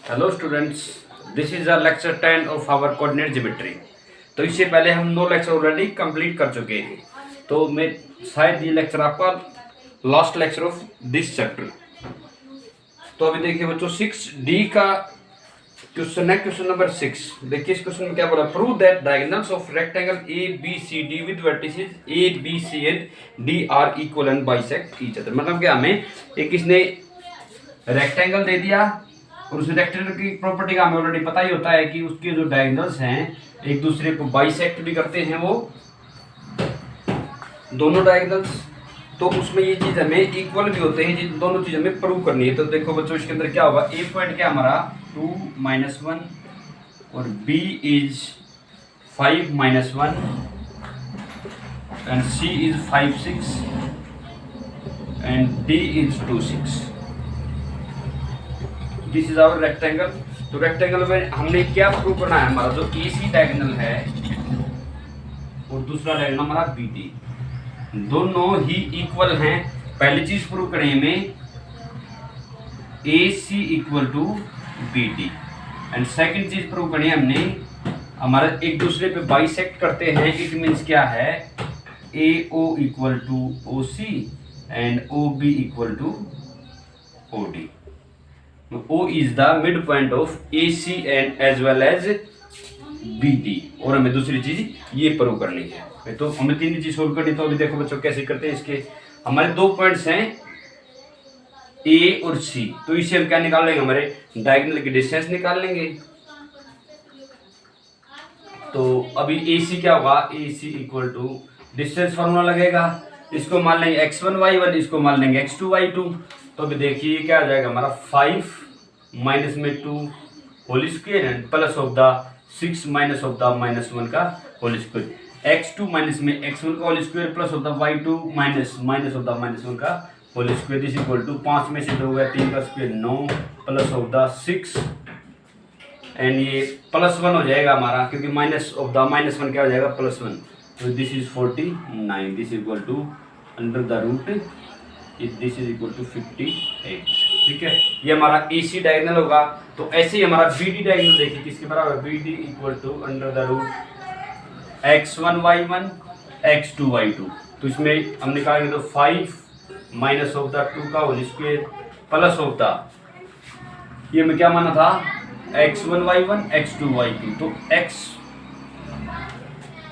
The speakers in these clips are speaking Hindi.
Hello students, this is a lecture 10 of our coordinate geometry. तो इससे पहले हम 9 लेक्चर ऑलरेडी कंप्लीट कर चुके हैं। तो मैं शायद ये लेक्चर आपका last lecture of this chapter. तो अभी देखिए बच्चों 6D का क्वेश्चन है, क्वेश्चन नंबर 6। देखिए इस क्वेश्चन में क्या बोला, prove that diagonals of rectangle A B C D with vertices A B C and D are equal and bisect each other. मतलब क्या, हमें एक इसने रेक्टेंगल दे दिया और उस रेक्टेंगल की प्रॉपर्टी का हमें ऑलरेडी पता ही होता है कि उसके जो डायगोनल्स हैं एक दूसरे को बाइसेक्ट भी करते हैं वो दोनों डायगोनल्स। तो उसमें ये चीज हमें इक्वल भी होते हैं, जिन दोनों चीज हमें प्रूव करनी है। तो देखो बच्चों इसके अंदर क्या होगा, ए पॉइंट क्या हमारा 2 - 1 और B is 5 - 1 and C is 5 6 and D is 2 6। This is our rectangle. तो रेक्टेंगल में हमने क्या प्रूव करना है, हमारा जो AC डायगोनल है और दूसरा डायगोनल हमारा BD, दोनों ही इक्वल हैं। पहली चीज प्रूव करें हमें AC equal to BD and second चीज प्रूव करें हमने हमारा एक दूसरे पे बाइसेक्ट करते हैं। इट मींस क्या है, AO equal to OC and OB equal to OD। O is the midpoint of AC and as well as BD। और हमें दूसरी चीज ये प्रूव करनी है। तो हमें तीन चीज सोल्व करनी। तो अभी देखो बच्चों कैसे करते हैं। इसके हमारे दो पॉइंट्स हैं A और C। तो इसे हम क्या निकाल लेंगे, हमारे डायगोनल की डिस्टेंस निकाल लेंगे। तो अभी AC क्या होगा, AC equal to distance formula लगेगा। इसको मान लेंगे x1 y1, इसको मान लेंगे x2 y2। तो अभी देखिए क्या आ जाएगा हमारा 5 माइनस में 2 whole square and plus of the 6 minus of the -1 का होल स्क्वायर। x2 माइनस में x1 का whole square plus of the y2 minus of the -1 का whole square is equal to 5 में से 2 गया 3 का square 9 plus of the 6 and ये +1 हो जाएगा हमारा, क्योंकि माइनस ऑफ द -1 क्या हो जाएगा +1। तो this is 49। This equal to under the root this is equal to 58। ठीक है, ये हमारा AC डायगोनल होगा। तो ऐसे ही हमारा BD डायगोनल देखिए किसके बराबर, BD equal to under the root x1 y1 x2 y2। तो इसमें हम निकालेंगे तो 5 माइनस ऑफ द 2 का whole square plus of the, ये हमें क्या माना था x1 y1 x2 y2। तो x,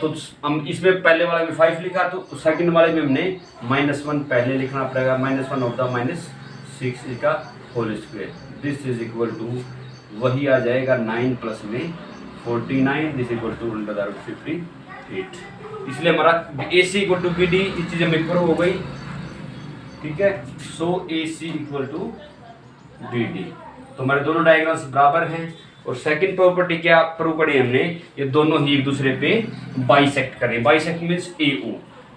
तो हम इसमें पहले वाले में 5 लिखा, तो सेकंड वाले में हमने -1 पहले लिखना पड़ेगा, -1 ऑफ द -6 का whole square. This is equal to वही आ जाएगा 9 प्लस में 49। This equal to under the root 58। इसलिए हमारा AC इक्वल टू BD इस चीज में प्रूव हो गई। ठीक है, सो AC इक्वल टू BD। तो हमारे दोनों डायग्राम्स बराबर हैं। और सेकंड प्रॉपर्टी क्या प्रूव करी हमने, ये दोनों ही एक दूसरे पे बाइसेक्ट करें। Bisect means AO।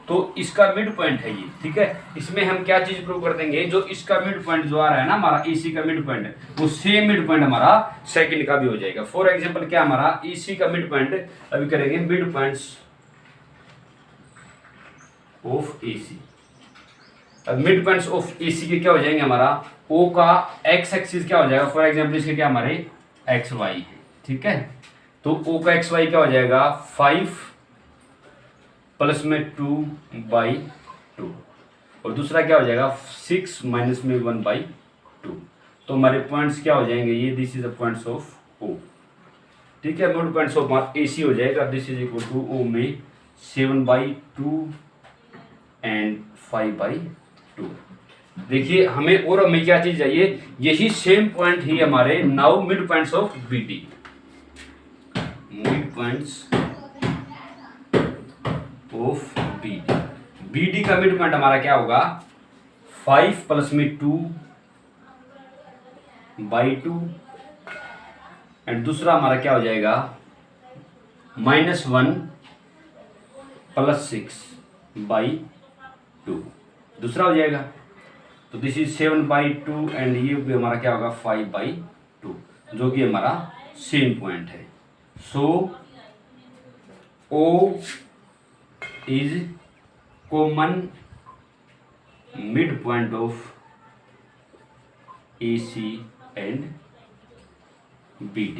तो इसका मिड पॉइंट है ये। ठीक है, इसमें हम क्या चीज प्रूव कर देंगे, जो इसका मिड पॉइंट जो आ रहा है ना हमारा AC का मिड पॉइंट, वो सेम मिड पॉइंट हमारा सेकंड का भी हो जाएगा। फॉर एग्जांपल क्या हमारा AC का मिड पॉइंट, अभी करेंगे मिड पॉइंट्स ऑफ AC। अब मिड पॉइंट्स ऑफ AC के क्या हो जाएंगे, हमारा O का x एक्सिस क्या हो जाएगा, फॉर एग्जांपल इसके क्या हमारे XY है। ठीक है, तो O का XY क्या हो जाएगा 5 प्लस में 2/2 और दूसरा क्या हो जाएगा 6 माइनस में 1/2। तो हमारे पॉइंट्स क्या हो जाएंगे, ये this is the points of O। ठीक है, मिड पॉइंट्स ऑफ AC हो जाएगा, this is equal to O में 7/2 एंड 5/2। देखिए हमें और हमें क्या चीज चाहिए, यही सेम पॉइंट ही हमारे now mid points of BD। Mid points of BD का मिड पॉइंट हमारा क्या होगा 5 प्लस में 2/2 एंड दूसरा हमारा क्या हो जाएगा -1 प्लस 6/2 दूसरा हो जाएगा। तो दिस इज 7/2 एंड ये भी हमारा क्या होगा 5/2, जो कि हमारा सेम पॉइंट है। सो O is common mid point of AC and BD।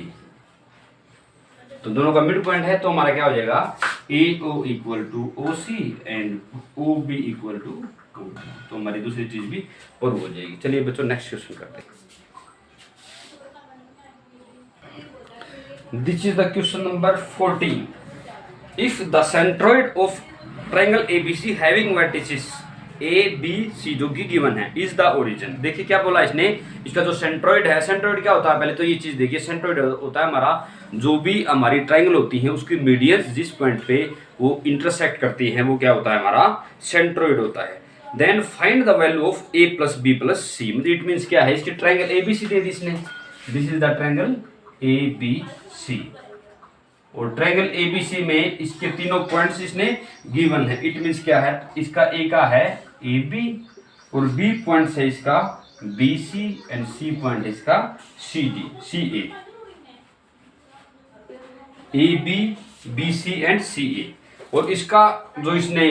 तो दोनों का मिड पॉइंट है, तो हमारा क्या हो जाएगा AO equal to OC and OB equal to OD। तो हमारी दूसरी चीज भी प्रूव हो जाएगी। चलिए बच्चों नेक्स्ट क्वेश्चन करते हैं। This is the question number 14। If the centroid of triangle ABC having vertices ABC जो कि गिवन है इज द ओरिजिन। देखिए क्या बोला इसने, इसका जो सेंट्रोइड है, सेंट्रोइड क्या होता है पहले तो ये चीज देखिए, सेंट्रोइड होता है हमारा जो भी हमारी ट्रायंगल होती है उसकी मीडियंस जिस पॉइंट पे वो इंटरसेक्ट करती है वो क्या होता है हमारा सेंट्रोइड होता है। Then find the value of A plus B plus C। It means क्या है, इसकी ट्रायंगल ABC दे दी इसने, this is the triangle ABC और ट्रायंगल ABC में इसके तीनों पॉइंट्स इसने गिवन है। इट मीन्स क्या है, इसका A का है AB और B पॉइंट है इसका BC एंड C पॉइंट है इसका CA। AB BC and CA और इसका जो इसने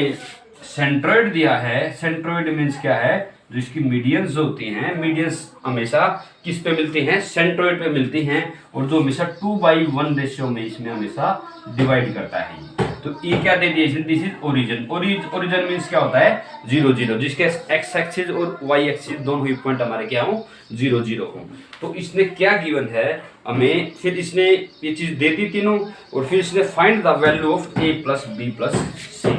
सेंट्रोइड दिया है, सेंट्रोइड मीन्स क्या है, जो इसकी मीडियंस जो होती हैं, मीडियंस हमेशा किस पे मिलती हैं, सेंट्रोइड पे मिलती हैं और जो हमेशा 2:1 रेशियो में इसमें हमेशा डिवाइड करता है। तो ये क्या दे दिया इसने, this is origin. Origin means क्या होता है 0 0, जिसके एक्स एक्सिस और वाई एक्सिस दोनों ही पॉइंट हमारे क्या हो 0 0 हो। तो इसने क्या गिवन है हमें, फिर इसने ये चीज दे दी तीनों और फिर इसने find the value of A plus B plus C।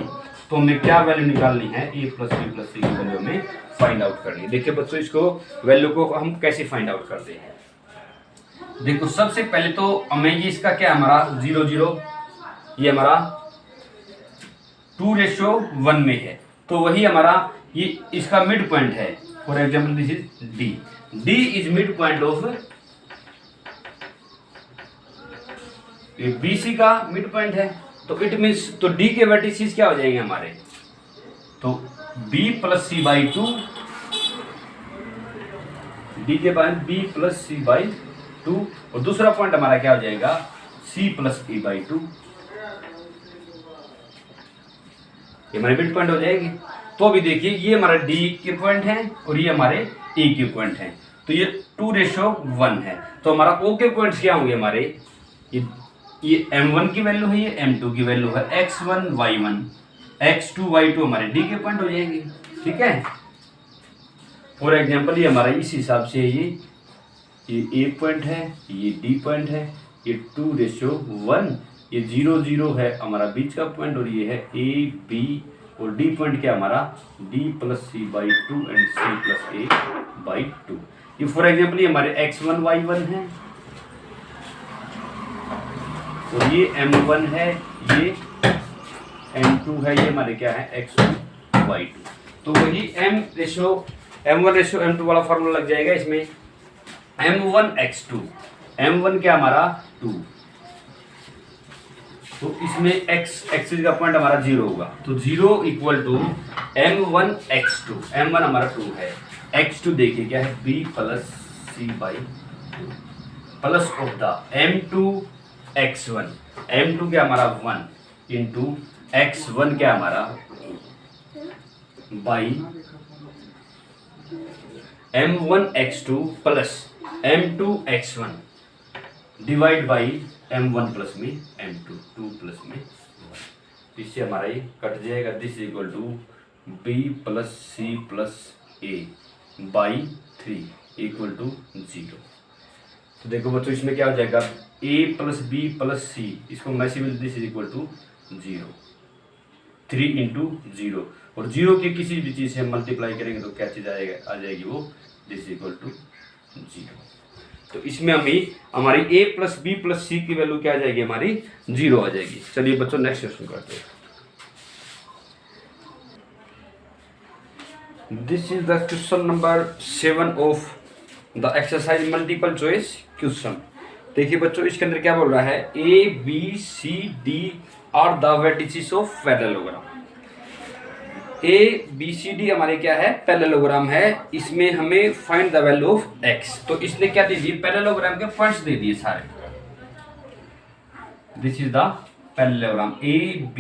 तो हमें क्या वैल्यू निकालनी है, A plus B plus C की वैल्यू हमें फाइंड आउट करनी है। देखिए बच्चों इसको वैल्यू को हम कैसे फाइंड आउट करते हैं। देखो सबसे पहले तो हमें ये इसका क्या हमारा 0 0, ये हमारा 2:1 में है, तो वही हमारा ये इसका मिड पॉइंट है। For example this is D is mid point of BC का मिड पॉइंट है। तो इट मीन्स तो D के वर्टिसेस क्या हो जाएंगे हमारे, तो B plus C by 2, D के point B plus C by 2 और दूसरा पॉइंट हमारा क्या हो जाएगा C प्लस E बाई 2। ये हमारे मिड पॉइंट हो जाएगी। तो अभी देखिए ये हमारा D के पॉइंट है और ये हमारे A के पॉइंट है, तो ये 2:1 है। तो हमारा O के पॉइंट्स क्या होंगे हमारे, ये M1 की वैल्यू है, ये M2 की वैल्यू है, X1 Y1 X2 Y2 हमारे D के पॉइंट हो जाएंगे। ठीक है, फॉर एग्जाम्पल ये हमारा इस हिसाब से ये A पॉइंट है, ये D पॉइंट है, ये 2:1, ये 0 0 है हमारा बीच का पॉइंट और ये है A B और D पॉइंट क्या हमारा D plus C by 2 and C plus A by 2। ये फॉर एग्जाम्पल ये हमारे X1 Y1 है और ये M1 है, ये M2 है, ये हमारे क्या है X2 Y2। तो वही M1 रेशो M2 वाला फॉर्मूला लग जाएगा इसमें, M1 X2, M1 क्या हमारा 2, तो इसमें X एक्सिस का पॉइंट हमारा 0 होगा, तो 0 equal to M1 X2, M1 हमारा 2 है, X2 देखिए क्या है B plus C by 2 plus of the M2 X1, M2 क्या हमारा 1 इंटू X1 क्या हमारा by M1 X2 plus M2 X1 divide by M1 plus में M2 2 प्लस में 1। इससे हमारा ये कट जाएगा, this equal to B plus C plus A by 3 equal to 0। तो देखो बच्चों इसमें क्या हो जाएगा A plus B plus C, इसको मैसिबल this is equal to 0, 3 into 0 और 0 की किसी भी चीज़ से हम मल्टीप्लाई करेंगे तो क्या चीज़ आ जाएगी वो दिस इक्वल टू 0। तो इसमें हमारी A plus B plus C की वैल्यू क्या आ जाएगी हमारी 0 आ जाएगी। चलिए बच्चों नेक्स्ट क्वेश्चन करते हैं। This is the question number 7 of the exercise multiple choice question. देखिए बच्चों इसके अंदर क्या बोल रहा है, A B C D are the vertices of parallelogram. A B C D हमारे क्या है पैरेललोग्राम है, इसमें हमें find the value of X। तो इसने क्या दे दिए पैरेललोग्राम के पॉइंट्स दे दिए सारे। This is the parallelogram A B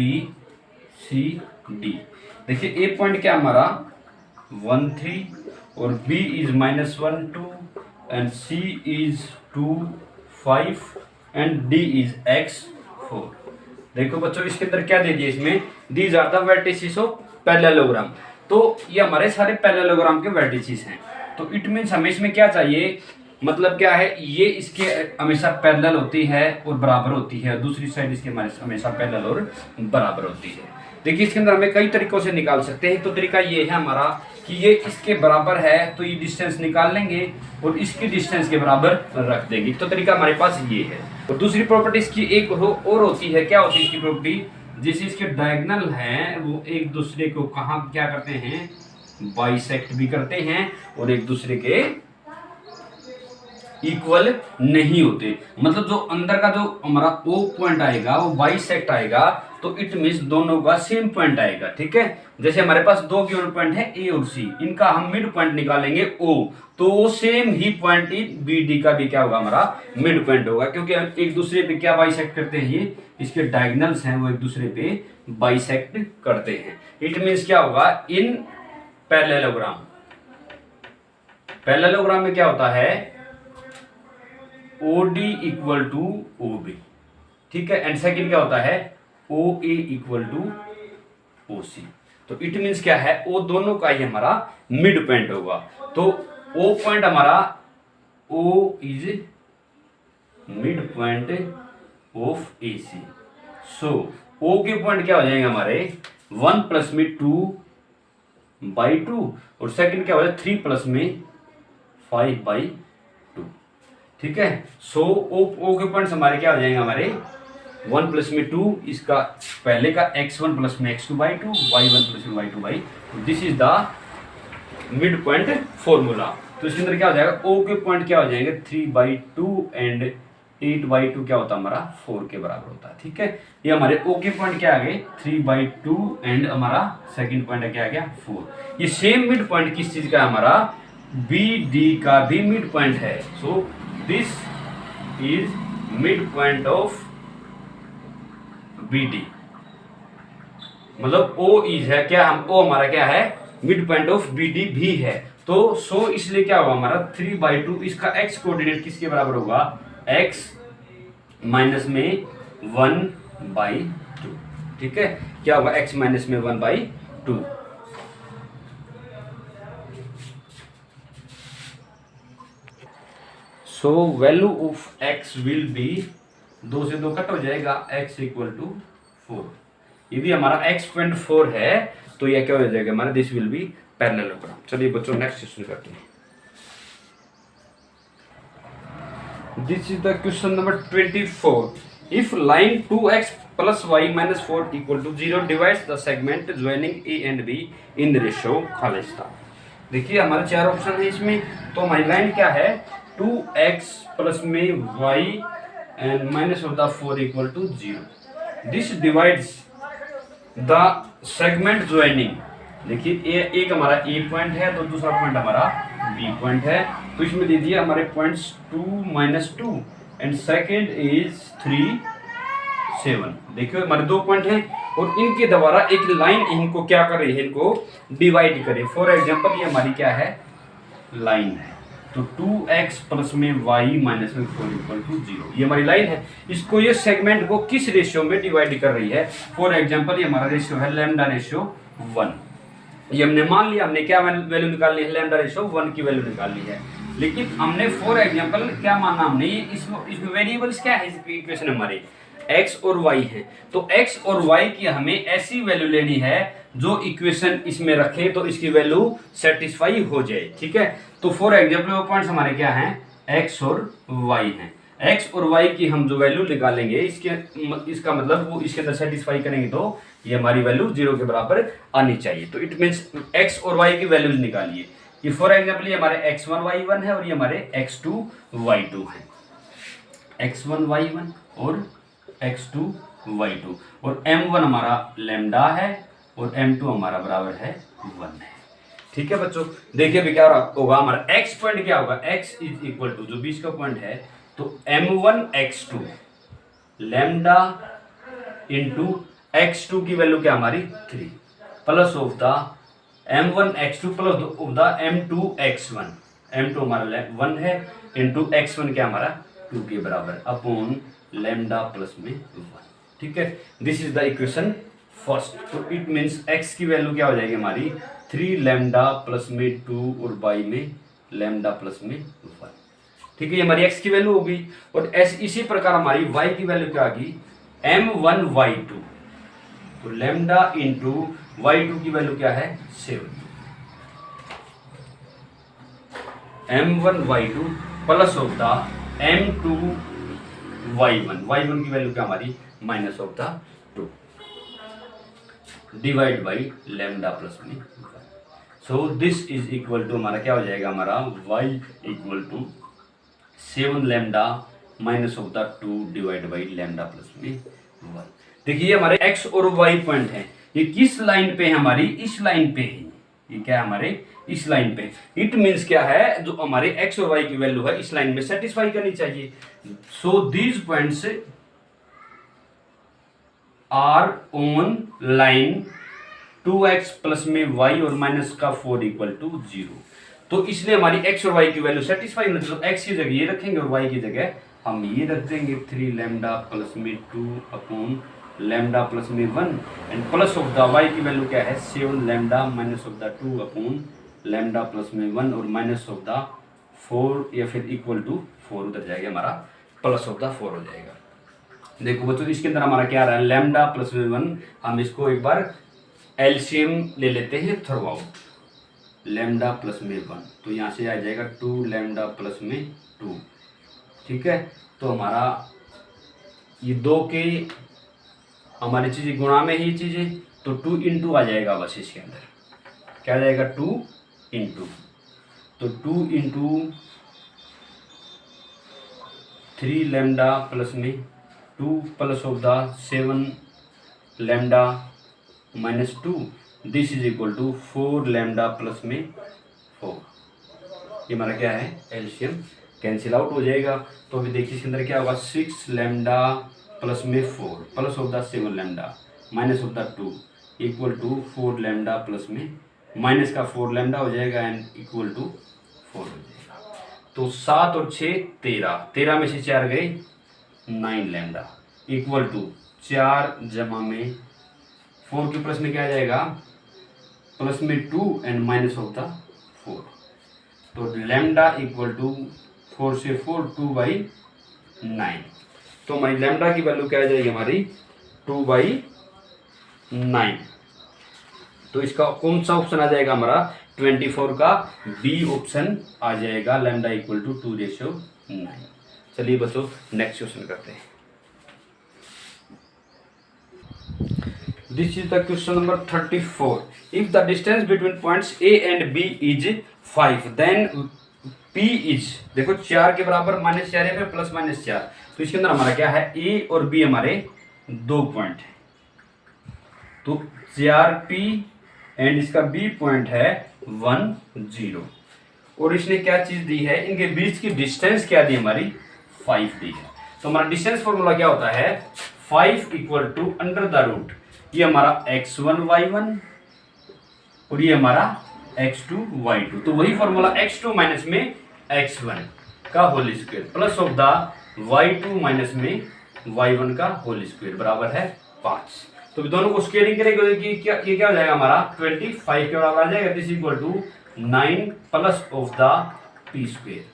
C D। देखिए A पॉइंट क्या हमारा 1 3 और B is -1 2 and C is 2, 5 and D is x4। देखो बच्चों इसके अंदर क्या दे दिया इसमें, these are the vertices of parallelogram. तो ये हमारे सारे पैरेललोग्राम के वर्टिसेस हैं। तो इट मीन्स हमें इसमें क्या चाहिए, मतलब क्या है, ये इसके हमेशा पैरेलल होती है और बराबर होती है, दूसरी साइड इसके हमारे हमेशा पैरेलल और बराबर होती है। देखिए इसके अंदर हमें कई तरीकों से निकाल सकते हैं। तो तरीका ये है हमारा कि ये इसके बराबर है तो ये डिस्टेंस निकाल लेंगे और इसकी डिस्टेंस के बराबर रख देंगे। तो तरीका हमारे पास ये है। और दूसरी प्रॉपर्टी इसकी एक और होती है, क्या होती है इसकी प्रॉपर्टी, जैसे इसके डायगोनल हैं वो एक दूसरे को कहाँ क्या करते हैं, बाइसेक्ट भी करते हैं और एक दूसरे के इक्वल नहीं होते। मतलब जो अंदर का जो हमारा O पॉइंट आएगा वो बाइसेक्ट आएगा, तो इट मीन्स दोनों का सेम पॉइंट आएगा। ठीक है, जैसे हमारे पास दो गिवन पॉइंट है A और C, इनका हम मिड पॉइंट निकालेंगे O, तो सेम ही पॉइंट BD का भी क्या होगा, हमारा मिड पॉइंट होगा, क्योंकि एक दूसरे पे क्या बाइसेक्ट करते हैं, ये इसके डायगोनल्स हैं वो एक दूसरे पे बाइसेक्ट करते हैं। इट मीन्स क्या होगा, इन पैरेललोग्राम में क्या होता है, OD इक्वल टू OB। ठीक है, एंड सेकंड क्या होता है, OA इक्वल टू OC। तो इट मीन्स क्या है, O दोनों का ही हमारा मिड पॉइंट होगा। तो O पॉइंट हमारा O is mid point of AC। So O के पॉइंट क्या हो जाएंगे हमारे 1 प्लस में 2/2 और सेकंड क्या हो जाएगा 3 प्लस में 5/2। ठीक है, सो O के पॉइंट्स हमारे क्या हो जाएंगे, हमारे 1 प्लस में 2, इसका पहले का x1 प्लस में x2/2, y1 प्लस में y2/2। This is the mid point formula. तो इसके अंदर क्या हो जाएगा, O के पॉइंट क्या हो जाएंगे 3/2 एंड 8/2 क्या होता है हमारा 4 के बराबर होता है। ठीक है, ये हमारे O के पॉइंट क्या आ गए 3/2 एंड हमारा सेकंड पॉइंट क्या आ गया 4। ये सेम मिड पॉइंट किस चीज का, हमारा BD का भी मिड पॉइंट है। सो this is mid point of BD, मतलब O इज है क्या, हम O हमारा क्या है, मिड पॉइंट ऑफ BD भी है। तो सो इसलिए क्या होगा हमारा 3/2, इसका x कोऑर्डिनेट किसके बराबर होगा, x माइनस में 1/2। ठीक है, क्या होगा x माइनस में 1/2। So value of x will be, 2 से 2 कट हो जाएगा, x इक्वल टू 4। यदि हमारा x पॉइंट 4 है तो यह क्या हो जाएगा हमारा, दिस विल बी पैरेललोग्राम। चलिए बच्चों नेक्स्ट क्वेश्चन करते हैं। This is the question number 24। If line 2x plus y minus 4 equal to 0 divides the segment joining A and B in the ratio खालिस्ता। देखिए हमारे 4 ऑप्शन है इसमें। तो हमारी लाइन क्या है, 2x प्लस में y and minus of the 4 equal to 0। This divides the segment joining. देखिए एक हमारा A पॉइंट है तो दूसरा पॉइंट हमारा B पॉइंट है। तो इसमें दे दिए हमारे पॉइंट्स 2 -2 एंड सेकेंड इज 3 7। देखिए हमारे 2 पॉइंट हैं और इनके द्वारा एक लाइन इनको क्या कर रही है, इनको डिवाइड करे। फॉर एग्जांपल ये हमारी क्या है, लाइन है। तो 2x प्लस में y माइनस में 4 इक्वल टू 0, ये हमारी लाइन है। इसको ये सेगमेंट को किस रेशियो में डिवाइड कर रही है। फॉर एग्जांपल ये हमारा रेशियो है लैम्डा रेशियो 1। ये हमने मान लिया, हमने क्या वैल्यू निकाल ली है, लैम्डा रेशियो 1 की वैल्यू निकाल ली है। लेकिन हमने फॉर एग्जांपल क्या माना, हमने ये इसमें वेरिएबल्स क्या है इस इक्वेशन हमारे x और y है। तो x और y की हमें ऐसी वैल्यू लेनी है जो इक्वेशन इसमें रखे तो इसकी वैल्यू सेटिस्फाई हो जाए। ठीक है, तो फॉर एग्जांपल वो पॉइंट्स हमारे क्या हैं, x और y हैं। x और y की हम जो वैल्यू निकालेंगे इसका मतलब वो इसके अंदर सेटिस्फाई करेंगे तो ये हमारी वैल्यू 0 के बराबर आनी चाहिए। तो इट मीन्स x और y की वैल्यूज निकालिए। ये फॉर एग्जांपल ये हमारे x1 y1 है और ये हमारे x2 y2 है। x1 y1 और x2 y2 और m1 हमारा लैम्डा है और m2 हमारा बराबर है 1 है। ठीक है बच्चों, देखिए अभी क्या होगा, हमारा x पॉइंट क्या होगा, x इज इक्वल टू जो बीच का पॉइंट है तो m1 x2 lambda into x2 की वैल्यू क्या हमारी 3 plus of the m1 x2 plus of the m2 x1। m2 हमारा 1 है इंटू x1 क्या हमारा 2 के बराबर अपॉन लैम्डा प्लस में 1। ठीक है, this is the equation first. तो इट मीन्स x की वैल्यू क्या हो जाएगी हमारी 3 लैम्डा प्लस में 2 और y में लैम्डा प्लस में 1। ठीक है, ये हमारी x की वैल्यू होगी। और इसी प्रकार हमारी y की वैल्यू क्या आ गई m1 y2। तो लैम्डा इंटू y2 की वैल्यू क्या है 7। m1 y2 plus of the m2 y1 की वैल्यू क्या हमारी minus of the 2 divide by lambda plus में 1। So this is equal to हमारा क्या हो जाएगा हमारा y equal to 7 lambda minus of the 2 divide by lambda plus में 1। देखिए हमारे x और y पॉइंट है, ये किस लाइन पे है हमारी, इस लाइन पे है। ये क्या है हमारे इस लाइन पे। इट मींस क्या है, जो हमारे x और y की वैल्यू है इस लाइन में सेटिस्फाई करनी चाहिए। So these points are on line 2x plus में y और माइनस का 4 इक्वल टू 0। तो इसलिए हमारी x और y की वैल्यू सेटिस्फाई होनी चाहिए। तो x की जगह ये रखेंगे और y की जगह हम ये रख देंगे 3 लैम्डा प्लस में 2 अपॉन लैम्डा प्लस में 1 and plus of the y की वैल्यू क्या है 7 lambda minus of the 2 upon lambda plus में 1 और माइनस ऑफ द 4 या फिर इक्वल टू 4 उधर जाएगा हमारा प्लस ऑफ द 4 हो जाएगा। देखो बच्चों इसके अंदर हमारा क्या आ रहा है लैम्डा प्लस में 1। हम इसको एक बार एलसीएम ले लेते हैं थ्रू आउट। लैम्डा प्लस में 1 तो यहाँ से आ जाएगा 2 लैम्डा प्लस में 2। ठीक है, तो हमारा ये 2 के हमारी चीज़ें गुणा में ही चीज़ें, तो 2 इंटू आ जाएगा बस इसके अंदर क्या आ जाएगा 2 इंटू। तो 2 इंटू 3 लैम्डा प्लस में 2 plus of the 7 lambda minus 2 this is equal to 4 lambda plus में 4। ये हमारा क्या है एलसीएम कैंसिल आउट हो जाएगा। तो अभी देखिए इसके अंदर क्या होगा 6 लैम्डा प्लस में 4 plus of the 7 lambda minus of the 2 equal to 4 lambda plus में माइनस का 4 लैम्डा हो जाएगा एंड इक्वल टू 4 हो जाएगा। तो 7 और 6 13 में से 4 गए 9 लैम्डा इक्वल टू 4 जमा में 4 के प्लस में क्या आ जाएगा प्लस में 2 एंड माइनस ऑफ द 4। तो लैम्डा इक्वल टू 4 से 4 2/9। तो हमारी लैम्डा की वैल्यू क्या आ जाएगी हमारी 2/9। तो इसका कौन सा ऑप्शन आ जाएगा हमारा 24 का बी ऑप्शन आ जाएगा लैम्डा इक्वल टू 2/9। चलिए बच्चों नेक्स्ट क्वेश्चन करते हैं। This is the question number 34. If the distance between points A and B is 5, then P is देखो 4 के बराबर -4 है फिर प्लस -4। तो इसके अंदर हमारा क्या है A और B हमारे 2 पॉइंट है। तो 4P एंड इसका B पॉइंट है 1 0। और इसने क्या चीज दी है इनके बीच की डिस्टेंस क्या दी हमारी 5 दी है। तो हमारा डिस्टेंस फॉर्मूला क्या होता है 5 equal to under the root ये हमारा x1 y1 और ये हमारा x2 y2। तो वही फॉर्मूला x2 माइनस में x1 का whole square plus of the y2 minus में y1 का होल स्क्वायर बराबर है 5। तो दोनों को स्क्वायरिंग करेंगे कि ये क्या हो जाएगा हमारा 25 के बराबर आ जाएगा। This equal to 9 plus of the p square.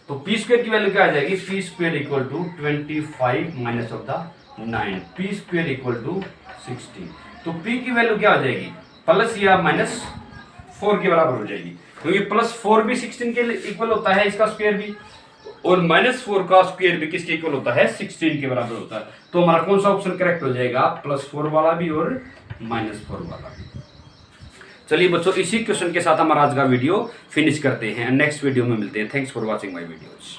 तो p स्क्वायर की वैल्यू क्या आ जाएगी p square equal to 25 minus of the 9 p square equal to 16। तो p की वैल्यू क्या हो जाएगी प्लस या माइनस 4 के बराबर हो जाएगी क्योंकि प्लस 4 भी 16 के इक्वल होता है इसका स्क्वायर भी और -4 का स्क्वायर भी किसके इक्वल होता है 16 के बराबर होता है। तो हमारा कौन सा ऑप्शन करेक्ट हो जाएगा +4 वाला भी और -4 वाला भी। चलिए बच्चों इसी क्वेश्चन के साथ हमारा आज का वीडियो फिनिश करते हैं। नेक्स्ट वीडियो में मिलते हैं। Thanks for watching my videos.